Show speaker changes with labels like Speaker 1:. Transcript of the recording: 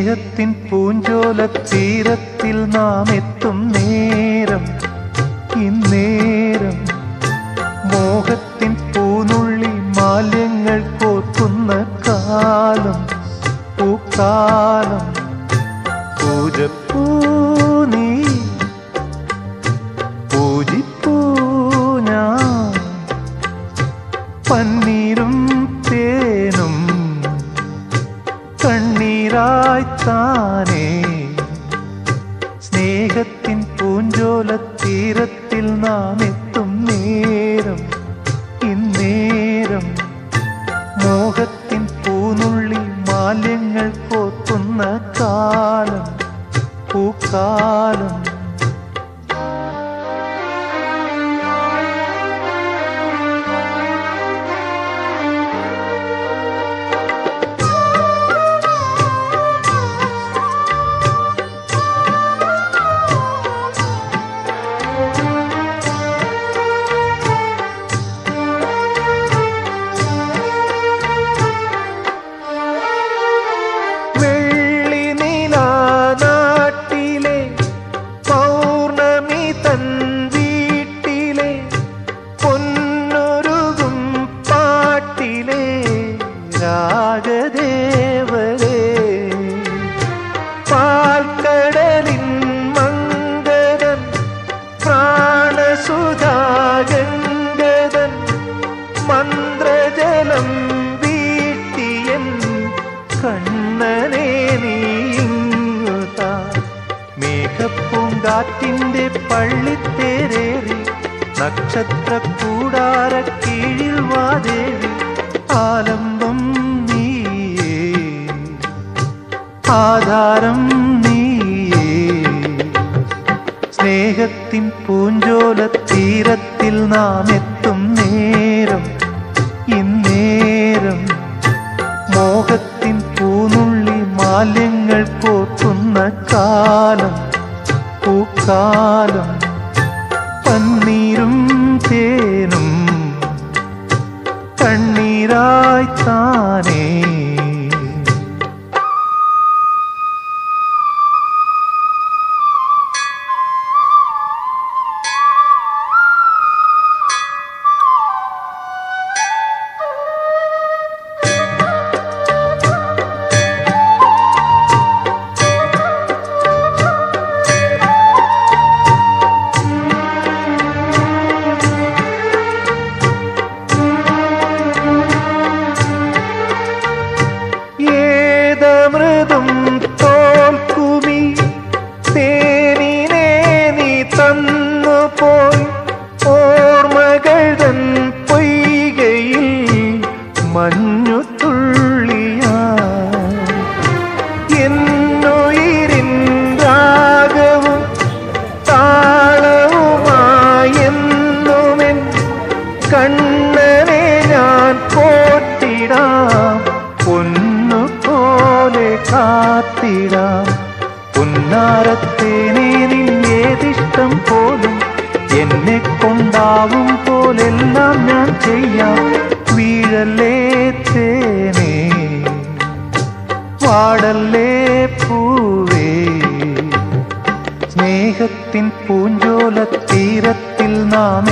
Speaker 1: സ്നേഹത്തിൻ പൂഞ്ചോല തീരത്തിൽ നാം എത്തും നേരം, ഇന്നേരം മോഹത്തിൻ പൂനുള്ളി മാലിന്യങ്ങൾ കോർക്കുന്ന കാലം, പൂക്കാലം. പൂജപ്പൂ നീ, പൂജിപ്പൂ ഞാൻ, പന്നീരും തേനും കണ്ണീരായി താനേ. സ്നേഹത്തിൻ പൂഞ്ചോല തീരത്തിൽ നാം എത്തും നേരം, ഇന്നേരം മോഹത്തിൻ പൂനുള്ളി മാലിന്യങ്ങൾ കോർക്കുന്ന കാലം, പൂക്കാലം. രാഗദേവരേ പാൽക്കടലിൻ മംഗളൻ പ്രാണസുധാഗംഗതൻ മന്ത്രജലം വീട്ടിയൻ കണ്ണനെ നീങ്ങുതാ. മേഘപ്പൂങ്കാറ്റിൻ്റെ പള്ളിത്തേരേറി നക്ഷത്ര കൂടാര കീഴിൽ വാദേവി. ആലംബം നീയേ, ആധാരം നീയേ. സ്നേഹത്തിൻ പൂഞ്ചോല തീരത്തിൽ നാം എത്തും നേരം, ഇന്നേരം മോഹത്തിൻ പൂനുള്ളി മാലിന്യങ്ങൾ കോർക്കുന്ന കാലം, പൂക്കാലം. പന്നീരും തേനും കണ്ണീരായി താനേ. മൃദും തോൽക്കുമി തേനിനെ നീ തന്നുപോയി. ഓർമ്മകൾ തൻ പൊയ്കയിൽ മഞ്ഞുതുള്ളിയായി. എന്നുയിരിൻ രാഗവും താളവുമായി എന്നുമെൻ കണ്ണനെ ഞാൻ പോറ്റിടാം, പൊന്നുപോലെ കാത്തിടാം. പുന്നാരത്തേനെ നിന്നേതിഷ്ടം പോലും എന്നെ കൊണ്ടാവും പോലെല്ലാം ഞാൻ ചെയ്യാം. വീഴല്ലേ തേനേ, വാടല്ലേ പൂവേ. സ്നേഹത്തിൻ പൂഞ്ചോല തീരത്തിൽ നാം